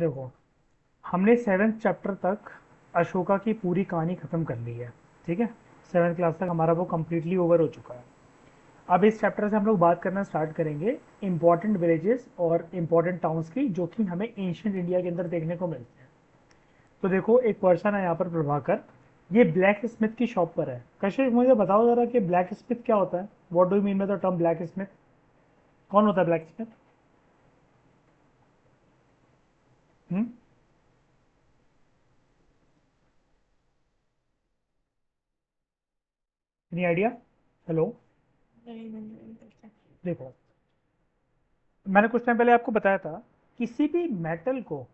देखो, हमने 7th chapter तक अशोका की पूरी कहानी खत्म कर ली है। ठीक है, 7th क्लास तक हमारा वो कम्प्लीटली ओवर हो चुका है। अब इस चैप्टर से हम लोग बात करना स्टार्ट करेंगे इंपॉर्टेंट विलेजेस और इंपॉर्टेंट टाउन्स की, जो कि हमें एंशियंट इंडिया के अंदर देखने को मिलते हैं। तो देखो, एक पर्सन है यहाँ पर, प्रभाकर। ये ब्लैक स्मिथ की शॉप पर है। कशिश, मुझे बताओ जरा कि ब्लैक स्मिथ क्या होता है। What do you mean by the term black Smith? कौन होता है ब्लैक स्मिथ? हम्म, एनी आइडिया? हेलो। देखो, मैंने कुछ टाइम पहले आपको बताया था, किसी भी मेटल को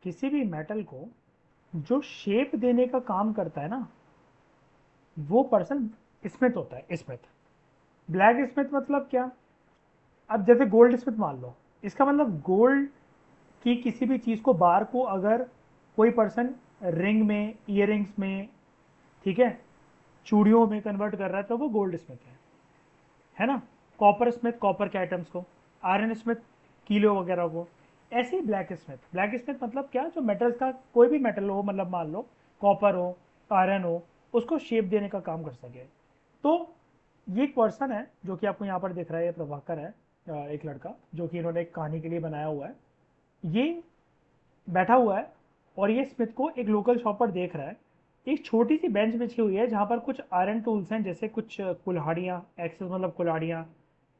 किसी भी मेटल को जो शेप देने का काम करता है ना, वो पर्सन स्मिथ होता है, स्मिथ। ब्लैक स्मिथ मतलब क्या? अब जैसे गोल्ड स्मिथ मान लो, इसका मतलब गोल्ड की किसी भी चीज को, बार को अगर कोई पर्सन रिंग में, इयररिंग्स में, ठीक है, चूड़ियों में कन्वर्ट कर रहा है, तो वो गोल्ड स्मिथ है ना। कॉपर स्मिथ कॉपर के आइटम्स को, आयरन स्मिथ कीलो वगैरह को। ऐसे ही ब्लैक स्मिथ मतलब क्या? जो मेटल्स का कोई भी मेटल हो, मतलब मान लो कॉपर हो, आयरन हो, उसको शेप देने का काम कर सके। तो ये एक पर्सन है जो कि आपको यहाँ पर दिख रहा है, ये प्रभाकर है, एक लड़का जो कि इन्होंने एक कहानी के लिए बनाया हुआ है। ये बैठा हुआ है और ये स्मिथ को एक लोकल शॉप पर देख रहा है। एक छोटी सी बेंच बिछी हुई है जहाँ पर कुछ आयरन टूल्स हैं, जैसे कुछ कुल्हाड़ियाँ, एक्सेस मतलब कुल्हाड़ियाँ,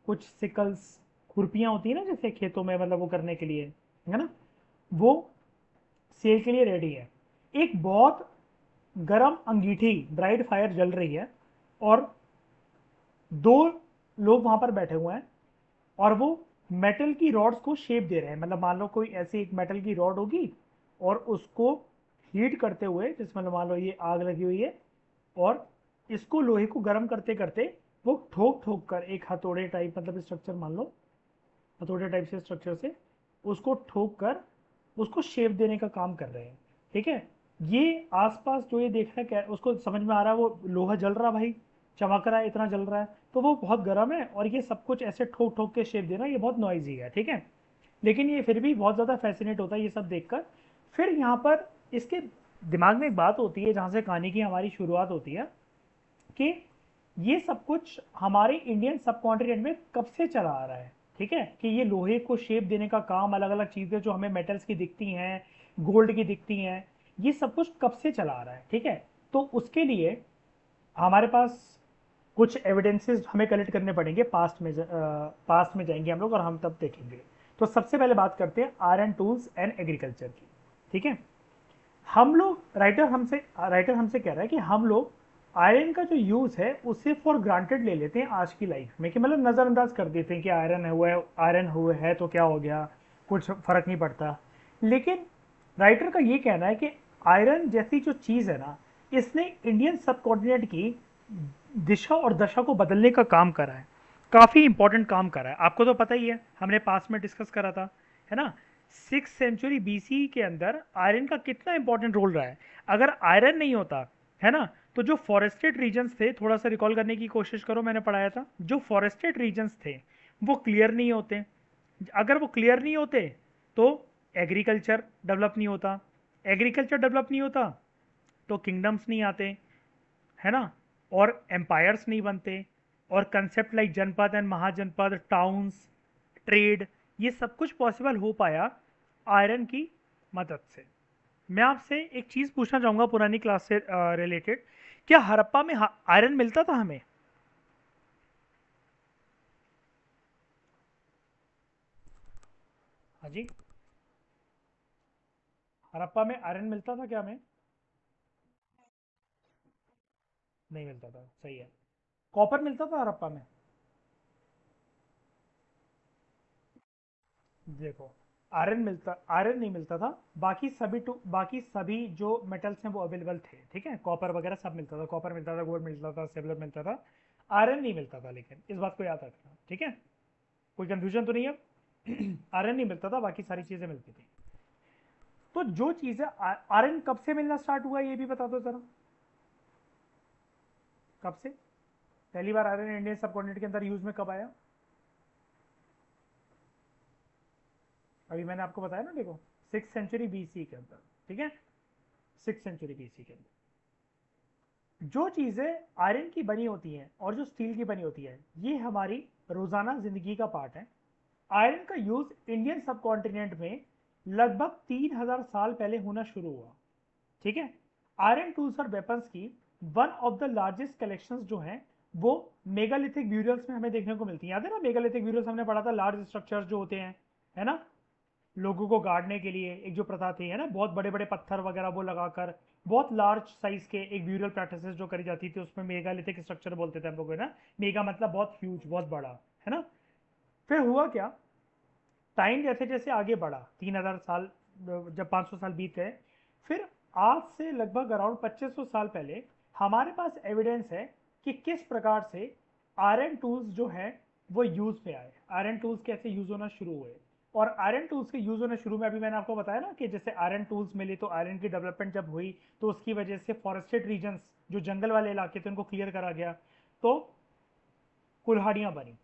कुछ सिकल्स, खुरपियाँ होती है ना, जैसे खेतों में मतलब वो करने के लिए, है ना, वो सेल के लिए रेडी है। एक बहुत गरम अंगीठी, ब्राइट फायर जल रही है, और दो लोग वहां पर बैठे हुए हैं, और वो मेटल की रॉड्स को शेप दे रहे हैं। मतलब मान लो कोई ऐसी एक मेटल की रॉड होगी, और उसको हीट करते हुए, जिसमें मान लो ये आग लगी हुई है, और इसको लोहे को गर्म करते करते वो ठोक ठोक कर एक हथौड़े टाइप, मतलब स्ट्रक्चर मान लो, हथौड़े टाइप से स्ट्रक्चर से उसको ठोक कर उसको शेप देने का काम कर रहे हैं। ठीक है, ये आसपास जो ये देख रहा है, क्या उसको समझ में आ रहा है, वो लोहा जल रहा है भाई, चमक रहा है, इतना जल रहा है, तो वो बहुत गर्म है, और ये सब कुछ ऐसे ठोक ठोक के शेप देना, ये बहुत नॉइजी है। ठीक है, लेकिन ये फिर भी बहुत ज़्यादा फैसिनेट होता है ये सब देखकर। फिर यहाँ पर इसके दिमाग में एक बात होती है, जहाँ से कहानी की हमारी शुरुआत होती है, कि ये सब कुछ हमारे इंडियन सब कॉन्टिनेंट में कब से चला आ रहा है। ठीक है, कि ये लोहे को शेप देने का काम, अलग अलग चीज़ें जो हमें मेटल्स की दिखती हैं, गोल्ड की दिखती हैं, ये सब कुछ कब से चला आ रहा है। ठीक है, तो उसके लिए हमारे पास कुछ एविडेंसेस हमें कलेक्ट करने पड़ेंगे। पास्ट में जाएंगे हम लोग और हम तब देखेंगे। तो सबसे पहले बात करते हैं आयरन टूल्स एंड एग्रीकल्चर की। ठीक है, हम लोग, राइटर हमसे कह रहा है कि हम लोग आयरन का जो यूज है उसे फॉर ग्रांटेड ले लेते हैं आज की लाइफ में, कि मतलब नज़रअंदाज कर देते हैं कि आयरन हुआ है तो क्या हो गया, कुछ फर्क नहीं पड़ता। लेकिन राइटर का ये कहना है कि आयरन जैसी जो चीज है ना, इसने इंडियन सब कॉन्टिनेंट की दिशा और दशा को बदलने का काम करा है। काफी इंपॉर्टेंट काम करा है। आपको तो पता ही है, हमने पास में डिस्कस करा था, है ना। 6th सेंचुरी बीसी के अंदर आयरन का कितना इंपॉर्टेंट रोल रहा है। अगर आयरन नहीं होता, है ना, तो जो फॉरेस्टेड रीजन्स थे, थोड़ा सा रिकॉल करने की कोशिश करो, मैंने पढ़ाया था, जो फॉरेस्टेड रीजन्स थे वो क्लियर नहीं होते। अगर वो क्लियर नहीं होते तो एग्रीकल्चर डेवलप नहीं होता। एग्रीकल्चर डेवलप नहीं होता तो किंगडम्स नहीं आते, है ना, और एम्पायर्स नहीं बनते, और कंसेप्ट लाइक जनपद एंड महाजनपद, टाउन्स, ट्रेड, ये सब कुछ पॉसिबल हो पाया आयरन की मदद से। मैं आपसे एक चीज़ पूछना चाहूँगा पुरानी क्लास से रिलेटेड। क्या हड़प्पा में आयरन मिलता था हमें? हाँ जी, हड़प्पा में आयरन मिलता था क्या हमें? नहीं मिलता था, सही है। कॉपर मिलता था हड़प्पा में? देखो, आयरन नहीं मिलता था। बाकी सभी जो मेटल्स हैं वो अवेलेबल थे। ठीक है, कॉपर वगैरह सब मिलता था, कॉपर मिलता था, गोल्ड मिलता था, सिल्वर मिलता था। आयरन नहीं मिलता था, लेकिन इस बात को याद रखना। ठीक है, कोई कंफ्यूजन तो नहीं है? आयरन नहीं मिलता था, बाकी सारी चीजें मिलती थी। तो जो चीजें, आयरन कब से मिलना स्टार्ट हुआ ये भी बता दो जरा। कब से पहली बार आयरन इंडियन सब कॉन्टिनेंट के अंदर यूज में कब आया? अभी मैंने आपको बताया ना, देखो, 6th सेंचुरी बीसी के अंदर, ठीक है, 6th सेंचुरी बीसी के अंदर। जो चीजें आयरन की बनी होती हैं और जो स्टील की बनी होती है, ये हमारी रोजाना जिंदगी का पार्ट है। आयरन का यूज इंडियन सब कॉन्टिनेंट में लगभग 3000 साल पहले होना शुरू हुआ, ठीक है। आयरन टूल्स और वेपन्स की one of the largest collections जो हैं वो मेगालिथिक ब्यूरियल्स में हमें देखने को मिलती है। याद है ना, मेगालिथिक ब्यूरियल्स हमने पढ़ा था, लार्ज स्ट्रक्चर्स जो होते हैं, है ना, लोगों को गाड़ने के लिए एक जो प्रथा थी, है ना, बहुत बड़े बड़े पत्थर वगैरह वो लगाकर बहुत लार्ज साइज के एक ब्यूरियल प्रैक्टिसेस जो करी जाती थी, उसमें मेगालिथिक स्ट्रक्चर बोलते थे हम लोग, है ना। मेगा मतलब बहुत ह्यूज, बहुत बड़ा, है ना। फिर हुआ क्या, टाइम जैसे जैसे आगे बढ़ा, 3000 साल, जब 500 साल बीत गए, फिर आज से लगभग अराउंड 2500 साल पहले हमारे पास एविडेंस है कि किस प्रकार से आयरन टूल्स जो हैं वो यूज में आए, आयरन टूल्स कैसे यूज होना शुरू हुए। और आयरन टूल्स के यूज होने शुरू में, अभी मैंने आपको बताया ना कि जैसे आयरन टूल्स मिली तो आयरन की डेवलपमेंट जब हुई तो उसकी वजह से फॉरेस्टेड रीजन्स, जो जंगल वाले इलाके थे, उनको क्लियर करा गया, तो कुल्हाड़ियाँ बनी,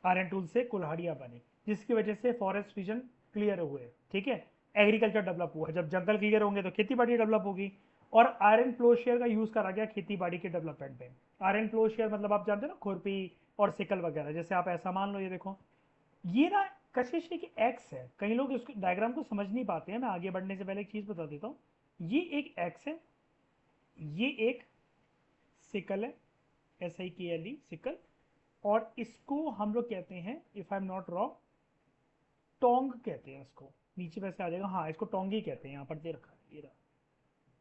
आयरन टूल से कुल्हाड़ियाँ बनी, जिसकी वजह से फॉरेस्ट रीजन क्लियर हुए, ठीक है। एग्रीकल्चर डेवलप हुआ, जब जंगल क्लियर होंगे तो खेती बाड़ी डेवलप होगी, और आयरन प्लोशेयर का यूज करा गया खेती बाड़ी के डेवलपमेंट में। आयरन प्लोशेयर मतलब आप जानते हो ना, खुरपी और सिकल वगैरह। जैसे आप ऐसा मान लो, ये देखो, ये ना कशिश की एक्स है, कई लोग इस डायग्राम को समझ नहीं पाते हैं। मैं आगे बढ़ने से पहले एक चीज बता देता हूँ, ये एक एक्स है, ये एक सिकल है, SIKLE सिकल, और इसको हम लोग कहते हैं, if I am not wrong, टोंग कहते हैं इसको। नीचे वैसे आ जाएगा, हाँ, इसको टोंग ही कहते हैं, यहाँ पर दे रखा है, ये रहा,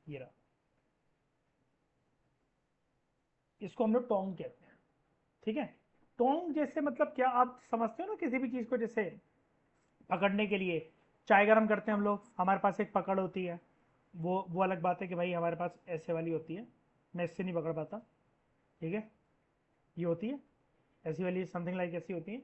ये रहा, इसको हम लोग टोंग कहते हैं, ठीक है। टोंग जैसे मतलब क्या, आप समझते हो ना किसी भी चीज को, जैसे पकड़ने के लिए चाय गर्म करते हैं हम लोग, हमारे पास एक पकड़ होती है, वो अलग बात है कि भाई हमारे पास ऐसे वाली होती है, मैं इससे नहीं पकड़ पाता, ठीक है, ये होती है ऐसी वाली, समथिंग लाइक ऐसी होती है,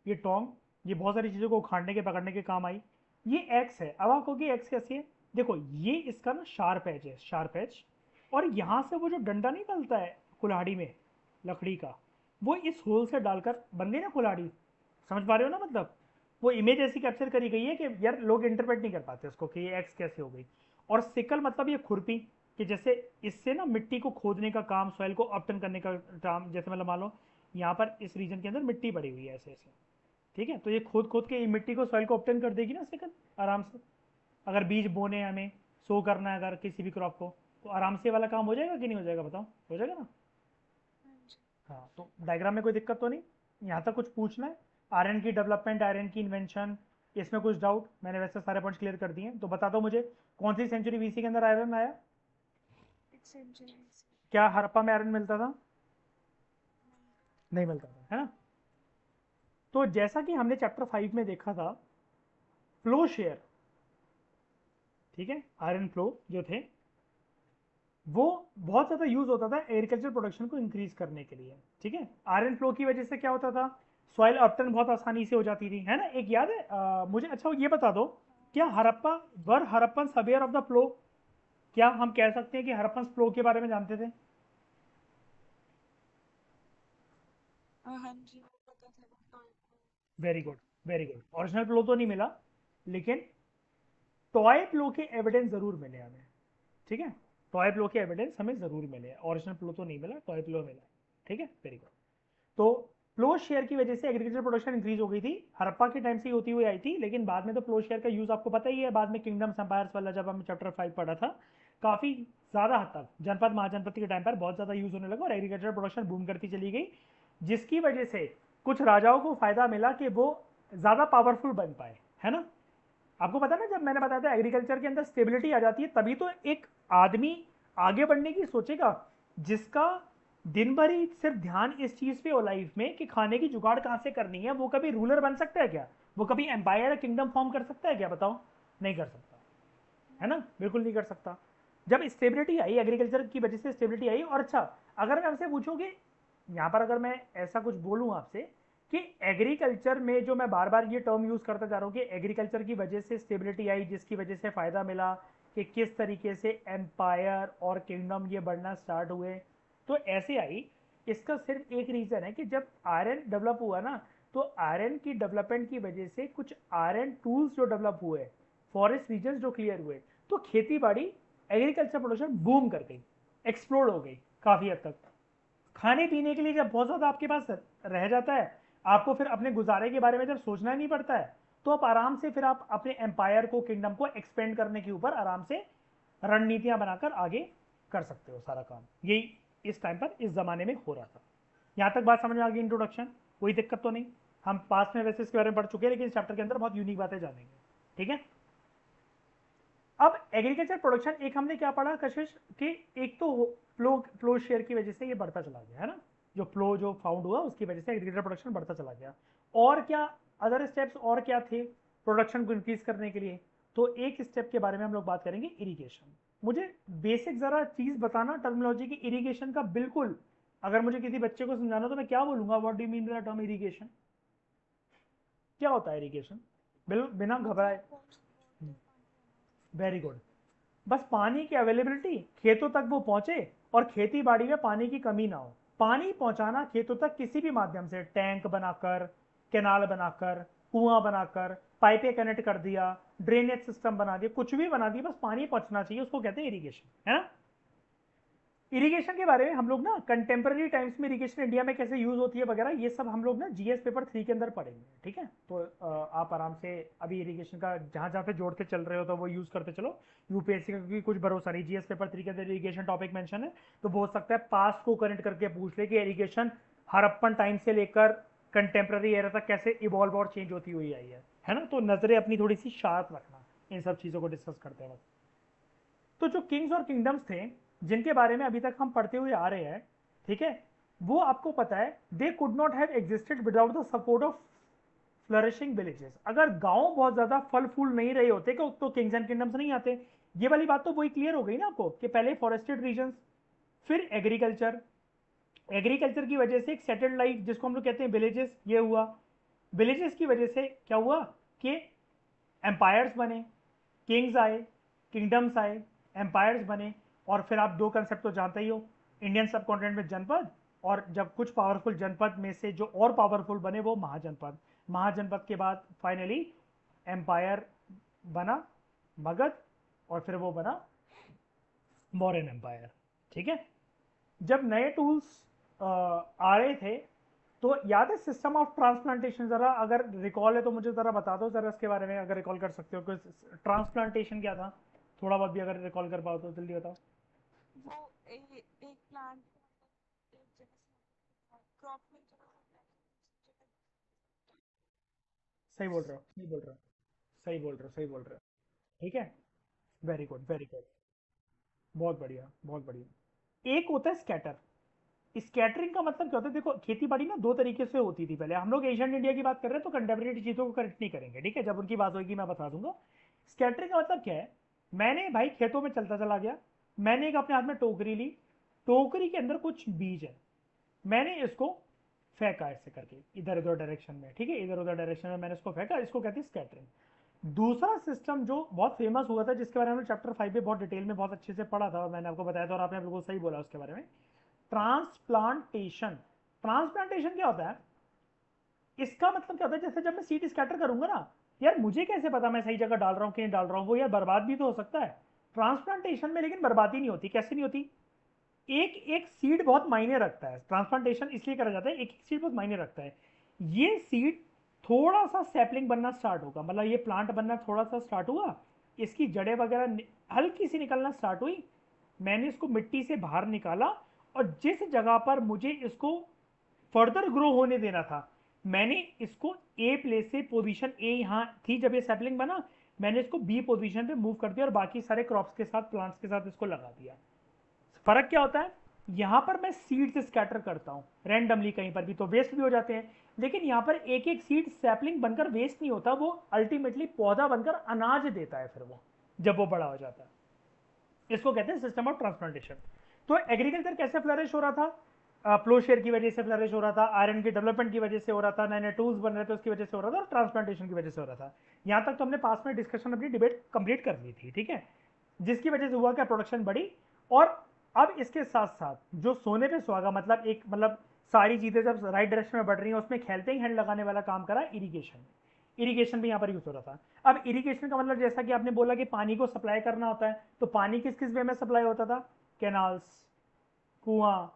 ये टोंग। ये बहुत सारी चीज़ों को उखाड़ने के पकड़ने के काम आई। ये एक्स है, अब आप कहोगे एक्स कैसी है, देखो ये इसका ना शार्प एज है, शार्प एज, और यहाँ से वो जो डंडा नहीं निकलता है कुल्हाड़ी में लकड़ी का, वो इस होल से डालकर बन गई ना कुल्हाड़ी। समझ पा रहे हो ना, मतलब वो इमेज ऐसी कैप्चर करी गई है कि यार लोग इंटरप्रेट नहीं कर पाते उसको कि ये एक्स कैसे हो गई। और सिकल मतलब ये खुरपी, कि जैसे इससे ना मिट्टी को खोदने का काम, सॉइल को अपटन करने का काम, जैसे मतलब मान लो यहाँ पर इस रीजन के अंदर मिट्टी पड़ी हुई है ऐसे ऐसे, ठीक है, तो ये खोद खोद के मिट्टी को, सॉइल को ऑप्टेन कर देगी ना सेकंड, आराम से। अगर बीज बोने हमें, सो करना है अगर किसी भी क्रॉप को, तो आराम से वाला काम हो जाएगा कि नहीं हो जाएगा, बताओ, हो जाएगा ना। हाँ, तो डायग्राम में कोई दिक्कत तो नहीं, यहाँ तक कुछ पूछना है। आयरन की डेवलपमेंट, आयरन की इन्वेंशन, इसमें कुछ डाउट, मैंने वैसे सारे पॉइंट्स क्लियर कर दिए, तो बता दो मुझे कौन सी सेंचुरी बीसी के अंदर आयरन आया। क्या हड़प्पा में आयरन मिलता था? नहीं मिलता था, है ना। तो जैसा कि हमने चैप्टर 5 में देखा था, फ्लो शेयर, ठीक है, आयरन फ्लो जो थे वो बहुत ज़्यादा यूज होता था एग्रीकल्चर प्रोडक्शन को इंक्रीज करने के लिए, ठीक है। आयरन फ्लो की वजह से क्या होता था, सॉइल अपटर्न बहुत आसानी से हो जाती थी, है ना। एक याद है मुझे, अच्छा ये बता दो, क्या Harappa, were Harappan aware of the flow, क्या हम कह सकते हैं कि हड़प्पन फ्लो के बारे में जानते थे? हाँ जी, पता था। Very good, very good. Original flow तो नहीं मिला, लेकिन टॉय फ्लो के एविडेंस जरूर मिले हमें, ठीक है। टॉय फ्लो के एविडेंस हमें जरूर मिले, ओरिजिनल फ्लो तो नहीं मिला, टॉय फ्लो मिला, ठीक है, वेरी गुड। तो फ्लो शेयर की वजह से एग्रीकल्चर प्रोडक्शन इंक्रीज हो गई थी, हड़प्पा के टाइम से ही होती हुई आई थी, लेकिन बाद में तो फ्लो शेयर का यूज आपको पता ही है, बाद में किंगडम्स एम्पायर्स वाला जब हम चैप्टर 5 पढ़ा था, काफी ज्यादा हद तक जनपद महाजनपद के टाइम पर बहुत ज्यादा यूज होने लगा और एग्रीकल्चर प्रोडक्शन बूम करती चली गई, जिसकी वजह से कुछ राजाओं को फायदा मिला कि वो ज्यादा पावरफुल बन पाए, है ना। आपको पता है ना, जब मैंने बताया था एग्रीकल्चर के अंदर स्टेबिलिटी आ जाती है, तभी तो एक आदमी आगे बढ़ने की सोचेगा जिसका दिन भर ही सिर्फ ध्यान इस चीज पे हो लाइफ में कि खाने की जुगाड़ कहां से करनी है, वो कभी रूलर बन सकता है क्या? वो कभी एम्पायर या किंगडम फॉर्म कर सकता है क्या, बताओ? नहीं कर सकता, है ना, बिल्कुल नहीं कर सकता। जब स्टेबिलिटी आई, एग्रीकल्चर की वजह से स्टेबिलिटी आई। और अच्छा, अगर मैं आपसे पूछूं कि यहाँ पर अगर मैं ऐसा कुछ बोलूँ आपसे कि एग्रीकल्चर में, जो मैं बार बार ये टर्म यूज करता जा रहा हूँ कि एग्रीकल्चर की वजह से स्टेबिलिटी आई, जिसकी वजह से फायदा मिला, कि किस तरीके से एम्पायर और किंगडम ये बढ़ना स्टार्ट हुए, तो ऐसे आई। इसका सिर्फ एक रीजन है कि जब आयरन डेवलप हुआ ना, तो आयरन की डेवलपमेंट की वजह से कुछ आयरन टूल्स जो डेवलप हुए फॉरेस्ट रीजन जो क्लियर हुए, तो खेती बाड़ी एग्रीकल्चर प्रोडक्शन बूम कर गई, एक्सप्लोड हो गई काफ़ी हद तक। खाने पीने के लिए जब बहुत ज़्यादा आपके पास रह जाता है, आपको फिर अपने गुजारे के बारे में जब सोचना नहीं पड़ता है, तो आप आराम से फिर आप अपने एम्पायर को, किंगडम को एक्सपेंड करने के ऊपर आराम से रणनीतियां बनाकर आगे कर सकते हो सारा काम। यही इस टाइम पर इस ज़माने में हो रहा था। यहाँ तक बात समझ में आ गई इंट्रोडक्शन, कोई दिक्कत तो नहीं? हम पास में वैसे इसके बारे में पढ़ चुके हैं, लेकिन इस चैप्टर के अंदर बहुत यूनिक बातें जानेंगे, ठीक है। अब एग्रीकल्चर प्रोडक्शन एक हमने क्या पढ़ा कशिश कि एक तो फ्लो शेयर की वजह से ये बढ़ता चला गया है ना, जो फ्लो जो फाउंड हुआ उसकी वजह से एग्रीकल्चर प्रोडक्शन बढ़ता चला गया। और क्या अदर स्टेप्स और क्या थे प्रोडक्शन को इंक्रीज करने के लिए? तो एक स्टेप के बारे में हम लोग बात करेंगे, इरिगेशन। मुझे बेसिक जरा चीज बताना टर्मिनोलॉजी की इरिगेशन का, बिल्कुल। अगर मुझे किसी बच्चे को समझाना तो मैं क्या बोलूंगा, what do you mean by the term irrigation? क्या होता है इरिगेशन? बिना घबराए। मतलब वाटर पानी आना। Very good. बस पानी की अवेलेबिलिटी, खेतों तक वो पहुंचे और खेती बाड़ी में पानी की कमी ना हो। पानी पहुंचाना खेतों तक किसी भी माध्यम से, टैंक बनाकर, कैनाल बनाकर, कुआं बनाकर, पाइपें कनेक्ट कर दिया, ड्रेनेज सिस्टम बना दिया, कुछ भी बना दिया, बस पानी पहुंचना चाहिए, उसको कहते हैं इरिगेशन, है ना। इरिगेशन के बारे में हम लोग ना कंटेम्प्रेरी टाइम्स में इरिगेशन इंडिया में कैसे यूज होती है वगैरह, ये सब हम लोग ना जीएस पेपर 3 के अंदर पढ़ेंगे, ठीक है। तो आप आराम से अभी इरिगेशन का जहां जहां पे जोड़ते चल रहे हो तो वो यूज करते चलो। यूपीएससी का क्योंकि कुछ भरोसा नहीं, जीएस पेपर 3 के अंदर इरिगेशन टॉपिक मेंशन है, तो हो सकता है पास्ट को करेंट करके पूछ ले कि इरिगेशन हड़प्पन टाइम से लेकर कंटेम्प्रेरी एरा तक कैसे इवॉल्व और चेंज होती हुई आई है ना। तो नजरें अपनी थोड़ी सी शार्प रखना इन सब चीजों को डिस्कस करते वक्त। तो जो किंग्स और किंगडम्स थे जिनके बारे में अभी तक हम पढ़ते हुए आ रहे हैं, ठीक है, वो आपको पता है they could not have existed without the support of flourishing villages. अगर गांव बहुत ज्यादा फल फूल नहीं रहे होते तो किंग्स एंड किंगडम्स नहीं आते। ये वाली बात तो वही क्लियर हो गई ना आपको कि पहले फॉरेस्टेड रीजन, फिर एग्रीकल्चर, एग्रीकल्चर की वजह से एक सेटल्ड लाइफ जिसको हम लोग कहते हैं विलेजेस, ये हुआ। विलेजेस की वजह से क्या हुआ कि एम्पायर्स बने, किंग्स आए, किंगडम्स आए, एम्पायर्स बने। और फिर आप दो कंसेप्ट तो जानते ही हो, इंडियन सब कॉन्टिनेंट में जनपद, और जब कुछ पावरफुल जनपद में से जो और पावरफुल बने वो महाजनपद। महाजनपद के बाद फाइनली एम्पायर बना मगध, और फिर वो बना मौर्यन एम्पायर, ठीक है। जब नए टूल्स आ रहे थे तो याद है सिस्टम ऑफ ट्रांसप्लांटेशन, जरा अगर रिकॉल है तो मुझे जरा बता दो जरा इसके बारे में, अगर रिकॉल कर सकते हो कि ट्रांसप्लांटेशन क्या था, थोड़ा बहुत भी अगर रिकॉल कर पाओ तो जल्दी बताओ। वो एक प्लांट मतलब एक जगह से क्रॉप में जगह होता है दूसरी जगह। सही बोल रहे हो, सही बोल रहे हो, सही बोल रहे हो, सही बोल रहे हो, ठीक है। वेरी गुड, वेरी गुड, बहुत बढ़िया, बहुत बढ़िया। एक होता है स्कैटर। स्कैटरिंग का मतलब क्या होता है? देखो खेती बाड़ी ना दो तरीके से होती थी पहले, हम लोग एशियन इंडिया की बात कर रहे हैं तो कंटेम्प्रेरी चीज़ों को करेक्ट नहीं करेंगे, ठीक है, जब उनकी बात होगी मैं बता दूंगा। स्कैटरिंग का मतलब क्या है? मैंने भाई खेतों में चलता चला गया, मैंने एक अपने हाथ में टोकरी ली, टोकरी के अंदर कुछ बीज है, मैंने इसको फेंका ऐसे करके इधर उधर डायरेक्शन में, ठीक है, इधर उधर डायरेक्शन में मैंने इसको फेंका, इसको कहते हैं स्कैटरिंग। दूसरा सिस्टम जो बहुत फेमस हुआ था, जिसके बारे में चैप्टर 5 में बहुत डिटेल में बहुत अच्छे से पढ़ा था, मैंने आपको बताया था और आपने बिल्कुल सही बोला उसके बारे में, ट्रांसप्लांटेशन। ट्रांसप्लांटेशन क्या होता है? इसका मतलब क्या होता है, जैसे जब मैं सीड स्कैटर करूंगा ना, यार मुझे कैसे पता मैं सही जगह डाल रहा हूँ कि नहीं डाल रहा हूँ, वो यार बर्बाद भी तो हो सकता है ट्रांसप्लांटेशन में, लेकिन बर्बादी नहीं होती। कैसे नहीं होती? एक एक सीड बहुत मायने रखता है, ट्रांसप्लांटेशन इसलिए करा जाता है, एक एक सीड बहुत मायने रखता है। ये सीड थोड़ा सा सैपलिंग बनना स्टार्ट होगा, मतलब ये प्लांट बनना थोड़ा सा स्टार्ट हुआ, इसकी जड़ें वगैरह हल्की सी निकलना स्टार्ट हुई, मैंने इसको मिट्टी से बाहर निकाला, और जिस जगह पर मुझे इसको फर्दर ग्रो होने देना था, मैंने इसको ए प्लेस से, पोजीशन ए यहाँ थी जब ये सैपलिंग बना, मैंने इसको बी पोजीशन पे मूव कर दिया और बाकी सारे क्रॉप्स के साथ, प्लांट्स के साथ इसको लगा दिया। फर्क क्या होता है? यहां पर मैं सीड से स्कैटर करता हूं रैंडमली, कहीं पर भी तो वेस्ट भी हो जाते हैं, लेकिन यहां पर एक एक सीड सैपलिंग बनकर वेस्ट नहीं होता, वो अल्टीमेटली पौधा बनकर अनाज देता है फिर वो, जब वो बड़ा हो जाता है। इसको कहते हैं सिस्टम ऑफ ट्रांसप्लांटेशन। तो एग्रीकल्चर कैसे फ्लरिश हो रहा था? प्लोशेयर की वजह से फ्लरिश हो रहा था, आयरन की डेवलपमेंट की वजह से हो रहा था, नए नए टूल्स बन रहे थे उसकी वजह से हो रहा था, और ट्रांसप्लांटेशन की वजह से हो रहा था। यहां तक तो हमने पास में डिस्कशन अपनी डिबेट कंप्लीट कर ली थी, ठीक है, जिसकी वजह से हुआ क्या, प्रोडक्शन बढ़ी। और अब इसके साथ साथ जो सोने पे सुहागा, मतलब एक, मतलब सारी चीजें जब राइट डायरेक्शन में बढ़ रही हैं, उसमें खेलते ही हैंड लगाने वाला काम करा इरिगेशन। इरिगेशन भी यहाँ पर यूज हो रहा था। अब इरिगेशन का मतलब जैसा कि आपने बोला कि पानी को सप्लाई करना होता है, तो पानी किस किस वे में सप्लाई होता था? कैनाल्स, कुआं,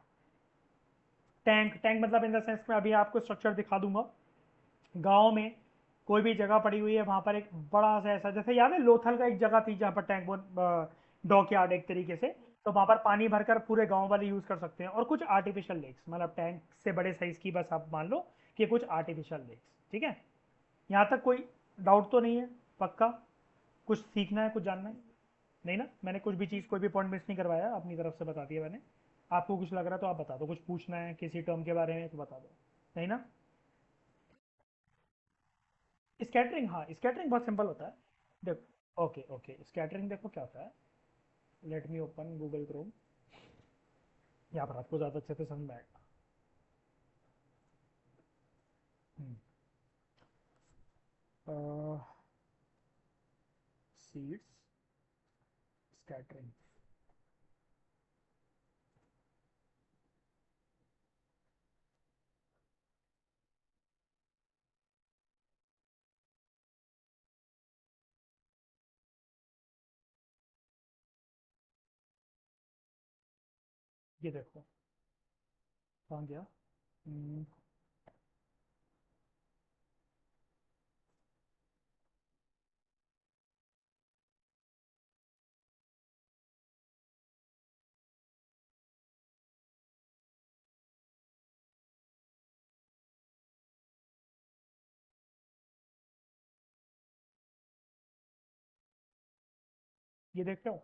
टैंक। टैंक मतलब इन द सेंस में अभी आपको स्ट्रक्चर दिखा दूंगा। गाँव में कोई भी जगह पड़ी हुई है, वहाँ पर एक बड़ा सा ऐसा, जैसे याद है लोथल का एक जगह थी जहाँ पर टैंक डॉक यार्ड एक तरीके से, तो वहाँ पर पानी भरकर पूरे गांव वाले यूज़ कर सकते हैं। और कुछ आर्टिफिशियल लेक्स, मतलब टैंक से बड़े साइज़ की, बस आप मान लो कि कुछ आर्टिफिशियल लेक्स। ठीक है, यहाँ तक कोई डाउट तो नहीं है? पक्का? कुछ सीखना है, कुछ जानना है? नहीं ना, मैंने कुछ भी चीज़, कोई भी पॉइंट मिस नहीं करवाया, अपनी तरफ से बता दिया मैंने। आपको कुछ लग रहा है तो आप बता दो, कुछ पूछना है किसी टर्म के बारे में तो बता दो। नहीं ना? स्कैटरिंग, हाँ स्कैटरिंग बहुत सिंपल होता है। देखो, ओके ओके, स्कैटरिंग देखो क्या होता है। Let me open Google Chrome, यहाँ पर आपको ज़्यादा अच्छे से समझ में आएगा। सीड्स स्कैटरिंग, ये देखो कहाँ गया। हम्म, ये देख रहे हो?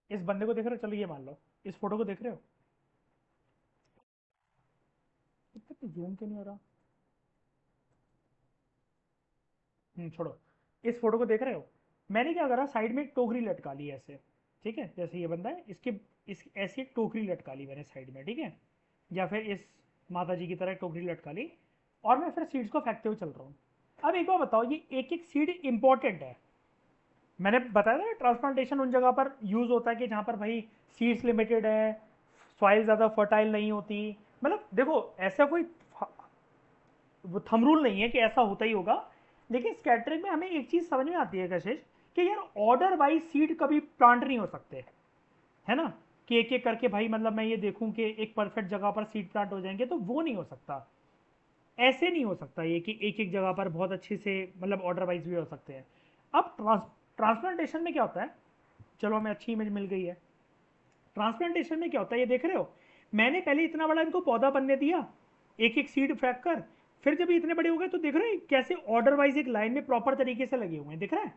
इस बंदे को देख रहे हो? चलो ये मान लो, इस फोटो को देख रहे हो? इतना तो जूम क्यों नहीं हो रहा? छोड़ो, इस फोटो को देख रहे हो? मैंने क्या करा, साइड में एक टोकरी लटका ली ऐसे। ठीक है, जैसे ये बंदा है, इसके इस ऐसी एक टोकरी लटका ली मैंने साइड में। ठीक है, या फिर इस माता जी की तरह एक टोकरी लटका ली, और मैं फिर सीड्स को फेंकते हुए चल रहा हूँ। अब एक बार बताओ, ये एक एक सीड इंपॉर्टेंट है। मैंने बताया था ट्रांसप्लांटेशन उन जगह पर यूज़ होता है कि जहाँ पर भाई सीड्स लिमिटेड है, सॉइल ज़्यादा फर्टाइल नहीं होती। मतलब देखो, ऐसा कोई वो थम रूल नहीं है कि ऐसा होता ही होगा। लेकिन स्कैटरिंग में हमें एक चीज़ समझ में आती है कशिश, कि यार ऑर्डर वाइज सीड कभी प्लांट नहीं हो सकते, है ना? कि एक एक करके भाई, मतलब मैं ये देखूं कि एक परफेक्ट जगह पर सीड प्लांट हो जाएंगे, तो वो नहीं हो सकता। ऐसे नहीं हो सकता ये कि एक एक जगह पर बहुत अच्छे से, मतलब ऑर्डर वाइज भी हो सकते हैं। अब ट्रांसप्लांटेशन में क्या होता है, चलो हमें अच्छी इमेज मिल गई है। ट्रांसप्लांटेशन में क्या होता है, ये देख रहे हो? मैंने पहले इतना बड़ा इनको पौधा बनने दिया, एक एक सीड फेंक कर। फिर जब ये इतने बड़े हो गए तो देख रहे हैं कैसे ऑर्डर वाइज एक लाइन में प्रॉपर तरीके से लगे हुए हैं, दिख रहा है?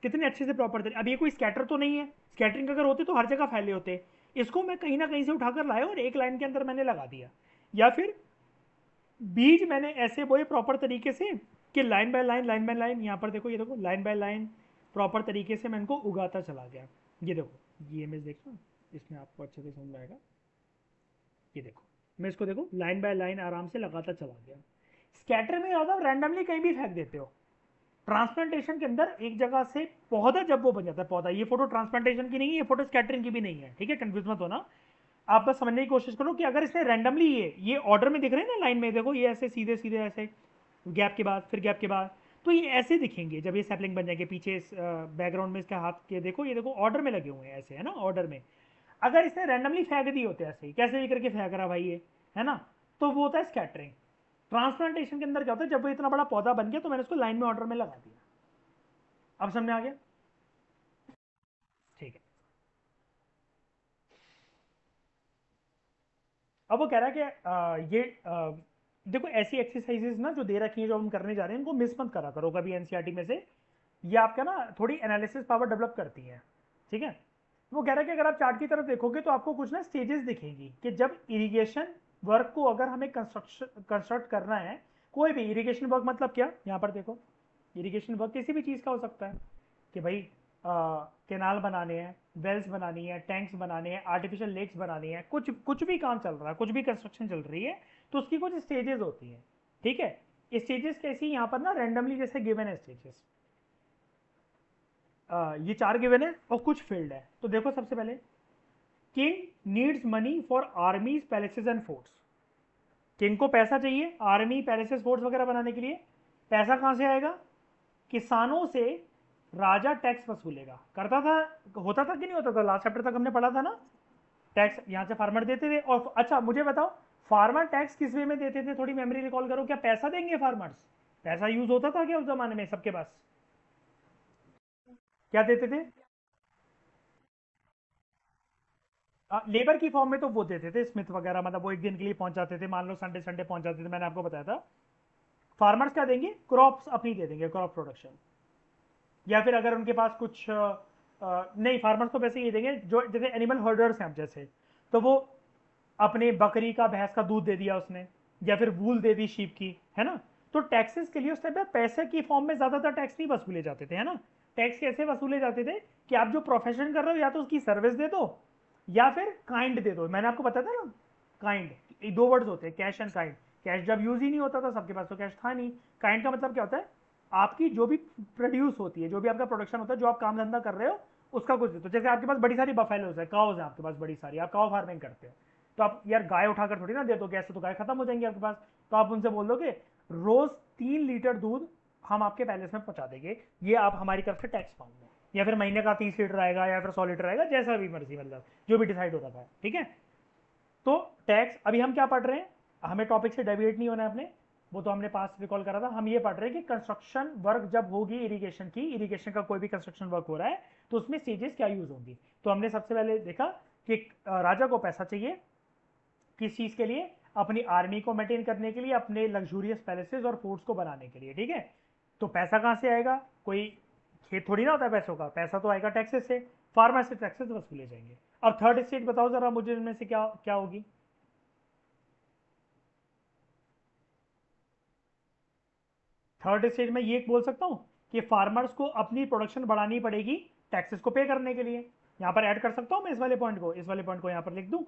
कितने अच्छे से प्रॉपर तरीके। अब ये कोई स्कैटर तो नहीं है, स्कैटरिंग अगर होते तो हर जगह फैले होते। इसको मैं कहीं ना कहीं से उठाकर लाया और एक लाइन के अंदर मैंने लगा दिया। या फिर बीज मैंने ऐसे बोए प्रॉपर तरीके से कि line by line, line by line, यहाँ पर देखो, ये देखो लाइन बाय लाइन प्रॉपर तरीके से मैं इनको उगाता चला गया। ये देखो, ये इमेज देखो, इसमें आपको अच्छे से समझ में आएगा। ये देखो, मैं इसको देखो लाइन बाय लाइन आराम से लगाता चला गया। स्कैटर में होता है रैंडमली कहीं भी फेंक देते हो। ट्रांसप्लांटेशन के अंदर एक जगह से पौधा जब वो बन जाता है, पौधा, ये फोटो ट्रांसप्लांटेशन की नहीं है, ये फोटो स्कैटरिंग की भी नहीं है। ठीक है, कंफ्यूज मत होना। आप बस समझने की कोशिश करो कि अगर इसने रैंडमली ये ऑर्डर में दिख रहे हैं ना, लाइन में देखो, ये ऐसे सीधे सीधे ऐसे, गैप के बाद फिर गैप के बाद, तो ये ऐसे दिखेंगे जब ये सैपलिंग बन जाएंगे। पीछे बैकग्राउंड में इसके हाथ के देखो, ये देखो ऑर्डर में लगे हुए हैं ऐसे, है ना, ऑर्डर में। अगर इसने रैंडमली फेंक दिए होते ऐसे ही, कैसे भी करके फेंक रहा भाई ये, है ना, तो वो होता है स्कैटरिंग। ट्रांसप्लांटेशन के अंदर क्या होता है, जब वो इतना बड़ा पौधा बन गया तो मैंने उसको लाइन में ऑर्डर में लगा दिया। अब समझ में आ गया? ठीक है। अब वो कह रहा है कि देखो ऐसी एक्सरसाइजेस ना जो दे रखी हैं, जो हम करने जा रहे हैं, इनको मिस मत करा करो कभी एनसीईआरटी में से। ये आपका ना थोड़ी एनालिसिस पावर डेवलप करती हैं। ठीक है, वो कह रहा है कि अगर आप चार्ट की तरफ देखोगे तो आपको कुछ ना स्टेजेस दिखेंगी कि जब इरिगेशन वर्क को अगर हमें कंस्ट्रक्ट करना है, कोई भी इरिगेशन वर्क, मतलब क्या, यहाँ पर देखो, इरिगेशन वर्क किसी भी चीज़ का हो सकता है कि भाई कैनाल बनाने हैं, वेल्स बनानी है, टैंक्स बनाने हैं, आर्टिफिशियल लेक्स बनानी है, कुछ कुछ भी काम चल रहा है, कुछ भी कंस्ट्रक्शन चल रही है, तो उसकी कुछ स्टेजेस होती हैं। ठीक है, स्टेजेस कैसी, यहाँ पर ना रैंडमली जैसे गिवन है स्टेजेस, ये चार गिवन है और कुछ फील्ड है। तो देखो सबसे पहले, king needs money for आर्मीज palaces and forts. King को पैसा चाहिए आर्मी पैलेसेस फोर्ट्स वगैरह बनाने के लिए। पैसा कहाँ से आएगा? किसानों से राजा टैक्स वसूलेगा। करता था, होता था कि नहीं होता था? लास्ट चैप्टर तक हमने पढ़ा था ना। टैक्स यहाँ से फार्मर देते थे। और अच्छा मुझे बताओ, फार्मर टैक्स किस वे में देते थे? थोड़ी मेमोरी रिकॉल करो। क्या पैसा देंगे फार्मर्स? पैसा यूज होता था क्या उस जमाने में सबके पास? क्या देते थे? लेबर की फॉर्म में तो वो देते थे स्मिथ वगैरह, मतलब वो एक दिन के लिए पहुंच जाते थे, मान लो संडे संडे पहुंच जाते थे, मैंने आपको बताया था। फार्मर्स क्या देंगे? क्रॉप्स अपनी दे देंगे, क्रॉप प्रोडक्शन। या फिर अगर उनके पास कुछ नहीं, फार्मर्स तो वैसे ये देंगे जो जैसे एनिमल हर्डर्स हैं आप जैसे, तो वो अपने बकरी का भैंस का दूध दे दिया उसने, या फिर वूल दे दी शीप की, है ना। तो टैक्सेस के लिए उस टाइम पे पैसे की फॉर्म में ज्यादातर टैक्स नहीं वसूले जाते थे, है ना। टैक्स कैसे वसूले जाते थे कि आप जो प्रोफेशन कर रहे हो या तो उसकी सर्विस दे दो या फिर काइंड दे दो। मैंने आपको बताया था ना, काइंड दो वर्ड्स होते हैं, कैश एंड काइंड। कैश जब यूज ही नहीं होता था, सबके पास तो कैश था नहीं। काइंड का मतलब क्या होता है? आपकी जो भी प्रोड्यूस होती है, जो भी आपका प्रोडक्शन होता है, जो आप काम धंधा कर रहे हो, उसका कुछ दे। तो जैसे आपके पास बड़ी सारी बफेलोज है, काउज है आपके पास बड़ी सारी, आप काउ फार्मिंग करते हो, तो आप यार गाय उठाकर थोड़ी ना दे दो, गैस से तो गाय खत्म हो जाएंगी आपके पास। तो आप उनसे बोल दोगे रोज 3 लीटर दूध हम आपके पैलेस में पहुंचा देंगे, ये आप हमारी तरफ से टैक्स पाओगे। या फिर महीने का 30 लीटर आएगा या फिर 100 लीटर आएगा, जैसा भी मर्जी, मतलब जो भी डिसाइड होता था, ठीक है। तो टैक्स, अभी हम क्या पढ़ रहे हैं? हमें टॉपिक से डेविएट नहीं होना है अपने, वो तो हमने पास रिकॉल करा था। हम ये पढ़ रहे हैं कि कंस्ट्रक्शन वर्क जब होगी इरिगेशन की, इरिगेशन का कोई भी कंस्ट्रक्शन वर्क हो रहा है, तो उसमें स्टेजेस क्या यूज होंगी। तो हमने सबसे पहले देखा कि राजा को पैसा चाहिए किस चीज के लिए? अपनी आर्मी को मेंटेन करने के लिए, अपने लग्जूरियस पैलेसेस और फोर्ट्स को बनाने के लिए, ठीक है। तो पैसा कहां से आएगा? कोई खेत थोड़ी ना होता है पैसों का, पैसा तो आएगा टैक्सेस से। फार्मर से टैक्सेस वसूले जाएंगे। अब थर्ड स्टेट बताओ जरा मुझे, इनमें से क्या क्या होगी? थर्ड स्टेज में ये बोल सकता हूं कि फार्मर्स को अपनी प्रोडक्शन बढ़ानी पड़ेगी टैक्सेस को पे करने के लिए। यहां पर ऐड कर सकता हूं मैं इस वाले पॉइंट को, इस वाले पॉइंट को यहां पर लिख दूं।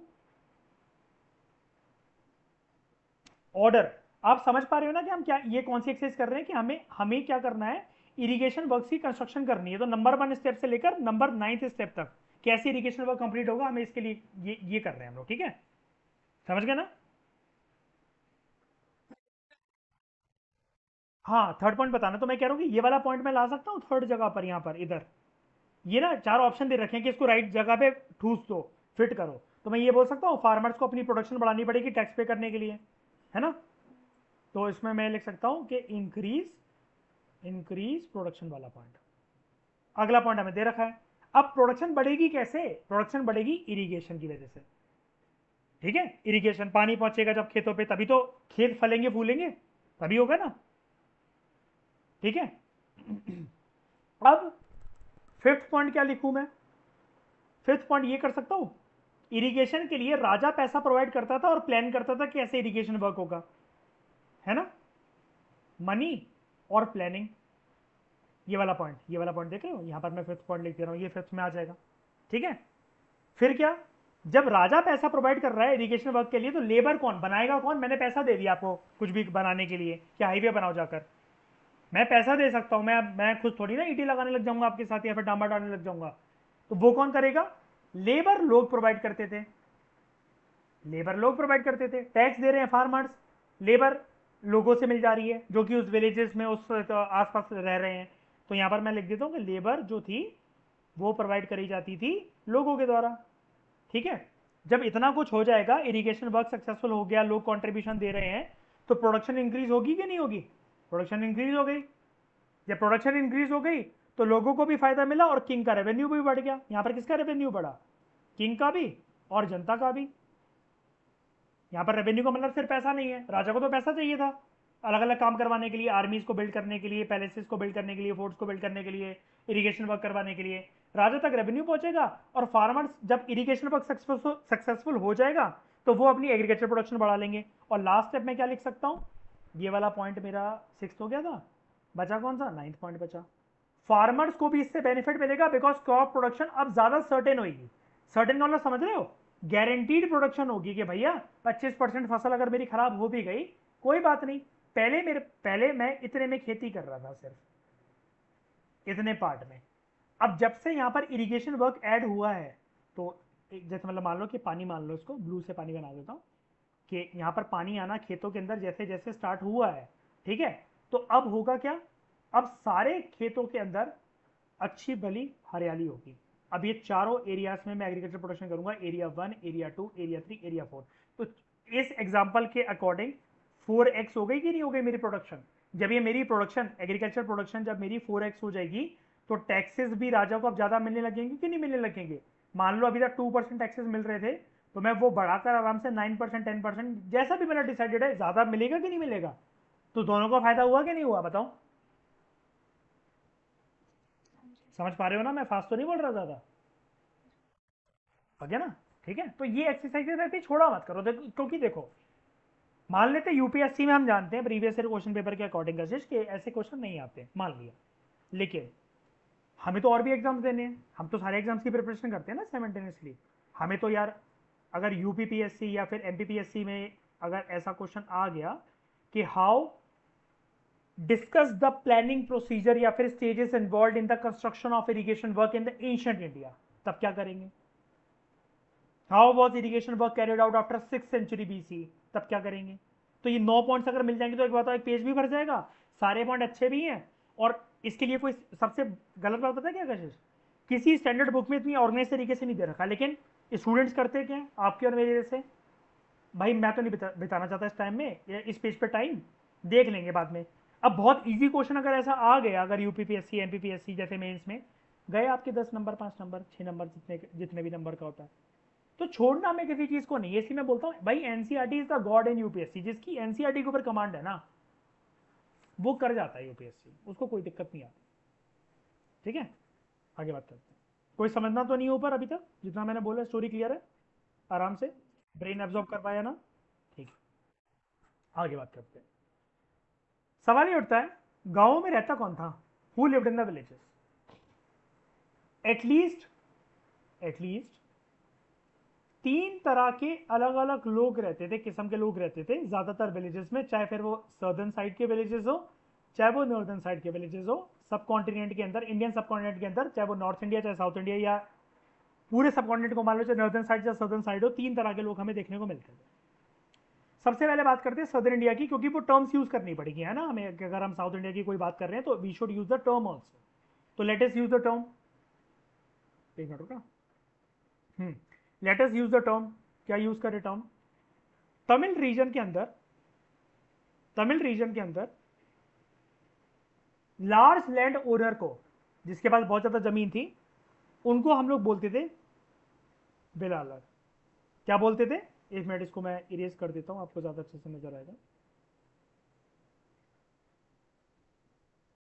ऑर्डर आप समझ पा रहे हो ना कि हम क्या, ये कौन सी एक्सरसाइज कर रहे हैं कि हमें हमें क्या करना है? इरिगेशन वर्क की कंस्ट्रक्शन करनी है। तो नंबर 1 स्टेप से लेकर नंबर 9th स्टेप तक कैसे इरिगेशन वर्क कंप्लीट होगा, हमें इसके लिए ये कर रहे हैं हम लोग, ठीक है। समझ गए ना? हाँ, थर्ड पॉइंट बताना। तो मैं कह रहा हूँ कि ये वाला पॉइंट मैं ला सकता हूँ थर्ड जगह पर, यहाँ पर इधर। ये ना 4 ऑप्शन दे रखे हैं कि इसको राइट जगह पे ठूस दो, फिट करो। तो मैं ये बोल सकता हूँ फार्मर्स को अपनी प्रोडक्शन बढ़ानी पड़ेगी टैक्स पे करने के लिए, है ना। तो इसमें मैं लिख सकता हूँ कि इंक्रीज इंक्रीज प्रोडक्शन वाला पॉइंट। अगला पॉइंट हमें दे रखा है। अब प्रोडक्शन बढ़ेगी कैसे? प्रोडक्शन बढ़ेगी इरिगेशन की वजह से, ठीक है। इरिगेशन, पानी पहुंचेगा जब खेतों पे, तभी तो खेत फलेंगे फूलेंगे, तभी होगा ना, ठीक है। अब फिफ्थ पॉइंट क्या लिखूं मैं? फिफ्थ पॉइंट ये कर सकता हूं, इरिगेशन के लिए राजा पैसा प्रोवाइड करता था और प्लान करता था कि ऐसे इरिगेशन वर्क होगा, है ना। मनी और प्लानिंग, ये वाला पॉइंट, ये वाला पॉइंट देख रहे हो, यहां पर मैं फिफ्थ पॉइंट लिख दे रहा हूं, ये फिफ्थ में आ जाएगा, ठीक है। फिर क्या? जब राजा पैसा प्रोवाइड कर रहा है इरिगेशन वर्क के लिए, तो लेबर कौन बनाएगा? कौन? मैंने पैसा दे दिया आपको कुछ भी बनाने के लिए, क्या हाईवे बनाओ जाकर, मैं पैसा दे सकता हूं। मैं खुद थोड़ी ना ईटी लगाने लग जाऊंगा आपके साथ या फिर डांबा डालने लग जाऊंगा। तो वो कौन करेगा? लेबर लोग प्रोवाइड करते थे, लेबर लोग प्रोवाइड करते थे। टैक्स दे रहे हैं फार्मर्स, लेबर लोगों से मिल जा रही है जो कि उस विलेजेस में उस आसपास रह रहे हैं। तो यहां पर मैं लिख देता हूं कि लेबर जो थी वो प्रोवाइड करी जाती थी लोगों के द्वारा, ठीक है। जब इतना कुछ हो जाएगा, इरिगेशन वर्क सक्सेसफुल हो गया, लोग कंट्रीब्यूशन दे रहे हैं, तो प्रोडक्शन इंक्रीज होगी कि नहीं होगी? प्रोडक्शन इंक्रीज हो गई। जब प्रोडक्शन इंक्रीज हो गई तो लोगों को भी फायदा मिला और किंग का रेवेन्यू भी बढ़ गया। यहां पर किसका रेवेन्यू बढ़ा? किंग का भी और जनता का भी। यहाँ पर रेवेन्यू का मतलब सिर्फ पैसा नहीं है, राजा को तो पैसा चाहिए था अलग अलग काम करवाने के लिए, आर्मीज को बिल्ड करने के लिए, पैलेसेस को बिल्ड करने के लिए, फोर्ट्स को बिल्ड करने के लिए, इरिगेशन वर्क करवाने के लिए। राजा तक रेवेन्यू पहुंचेगा और फार्मर्स जब इरिगेशन वर्क सक्सेसफुल हो जाएगा तो वो अपनी एग्रीकल्चर प्रोडक्शन बढ़ा लेंगे। और लास्ट स्टेप में क्या लिख सकता हूँ? ये वाला पॉइंट मेरा 6th हो गया था, बचा कौन सा? 9th पॉइंट बचा। फार्मर्स को भी इससे बेनिफिट मिलेगा बिकॉज क्रॉप प्रोडक्शन अब ज्यादा सर्टेन होगी। सर्टेन का मतलब समझ रहे हो? गारंटीड प्रोडक्शन होगी कि भैया 25% फसल अगर मेरी खराब हो भी गई, कोई बात नहीं, पहले मैं इतने में खेती कर रहा था, सिर्फ इतने पार्ट में। अब जब से यहाँ पर इरिगेशन वर्क ऐड हुआ है, तो जैसे मतलब मान लो कि पानी, मान लो इसको ब्लू से पानी बना देता हूँ, कि यहाँ पर पानी आना खेतों के अंदर जैसे जैसे स्टार्ट हुआ है, ठीक है। तो अब होगा क्या? अब सारे खेतों के अंदर अच्छी भली हरियाली होगी। अब ये चारों एरियाज में मैं एग्रीकल्चर प्रोडक्शन करूंगा, एरिया 1, एरिया 2, एरिया 3, एरिया 4। तो इस एग्जांपल के अकॉर्डिंग 4x हो गई कि नहीं हो गई मेरी प्रोडक्शन? जब ये मेरी प्रोडक्शन, एग्रीकल्चर प्रोडक्शन जब मेरी 4x हो जाएगी, तो टैक्सेस भी राजा को अब ज्यादा मिलने लगेंगे कि नहीं मिलने लगेंगे? मान लो अभी तक 2% टैक्सेस मिल रहे थे, तो मैं वो बढ़ाकर आराम से 9%, 10%, जैसा भी मैंने डिसाइडेड है, ज्यादा मिलेगा कि नहीं मिलेगा? तो दोनों का फायदा हुआ कि नहीं हुआ, बताओ? हाँ जी। समझ पा रहे हो ना? मैं फास्ट तो नहीं बोल रहा ज्यादा? हो गया ना? ठीक है, तो ये एक्सरसाइजेस रहती छोड़ा मत करो, क्योंकि देखो, मान लेते यूपीएससी में हम जानते हैं प्रीवियस ईयर क्वेश्चन पेपर के अकॉर्डिंग कशिश के ऐसे क्वेश्चन नहीं आते, मान लिया, लेकिन हमें तो और भी एग्जाम्स देने हैं, हम तो सारे एग्जाम्स की प्रिपरेशन करते हैं ना साइमल्टेनियसली। हमें तो यार, अगर यूपीपीएससी या फिर एमपीपीएससी में अगर ऐसा क्वेश्चन आ गया कि how discuss the planning procedure या फिर stages involve in the construction of irrigation work in the ancient India, तब क्या करेंगे? How was irrigation work carried out after 6th century BC, तब क्या करेंगे? तो ये 9 पॉइंट्स अगर मिल जाएंगे तो एक बात, एक पेज भी भर जाएगा, सारे पॉइंट अच्छे भी हैं। और इसके लिए कोई सबसे गलत बात पता है क्या कशिश? किसी स्टैंडर्ड बुक में इतनी ऑर्गेनाइज तरीके से नहीं दे रखा, लेकिन स्टूडेंट्स करते क्या हैं आपके और मेरे जैसे, भाई मैं तो नहीं बिताना चाहता इस टाइम में, इस पेज पे टाइम, देख लेंगे बाद में। अब बहुत इजी क्वेश्चन अगर ऐसा आ गया, अगर यूपीपीएससी एमपीपीएससी जैसे मेंस में गए आपके 10 नंबर, 5 नंबर, 6 नंबर, जितने जितने भी नंबर का होता है, तो छोड़ना मैं किसी चीज को नहीं है। इसलिए मैं बोलता हूँ भाई, NCERT is the God in UPSC. जिसकी एनसीईआरटी के ऊपर कमांड है ना, वो कर जाता है यूपीएससी, उसको कोई दिक्कत नहीं आती। ठीक है, आगे बात करते हैं। कोई समझना तो नहीं हो ऊपर अभी तक? जितना मैंने बोला स्टोरी क्लियर है? आराम से ब्रेन एब्जॉर्ब कर पाया ना? ठीक है, आगे बात करते हैं। सवाल ये उठता है, गांवों में रहता कौन था? Who lived in the villages? At least at least 3 तरह के अलग अलग लोग रहते थे, किस्म के लोग रहते थे ज्यादातर विलेजेस में, चाहे फिर वो सर्दर्न साइड के विलेजेस हो, चाहे वो नॉर्दर्न साइड के विलेजेस हो, सब कॉन्टिनेंट के अंदर, इंडियन सब कॉन्टिनेंट के अंदर, चाहे वो नॉर्थ इंडिया, चाहे साउथ इंडिया, या पूरे सब कॉन्टिनेंट को मान लो, चाहे नॉर्दर्न साइड या सर्दर्न साइड हो, 3 तरह के लोग हमें देखने को मिलते थे। सबसे पहले बात करते हैं सदर्न इंडिया की, क्योंकि वो टर्म्स यूज करनी पड़ेगी, है ना हमें, अगर हम साउथ इंडिया की कोई बात कर रहे हैं तो we should use the term also. तो let us use the term, एक मिनट रुका, let us use the term. क्या यूज करें टर्म? तमिल रीजन के अंदर, तमिल रीजन के अंदर लार्ज लैंड ओनर को, जिसके पास बहुत ज्यादा जमीन थी, उनको हम लोग बोलते थे बिलालर। क्या बोलते थे? एक मिनट, इसको मैं इरेज कर देता हूं, आपको ज्यादा अच्छे से नजर आएगा।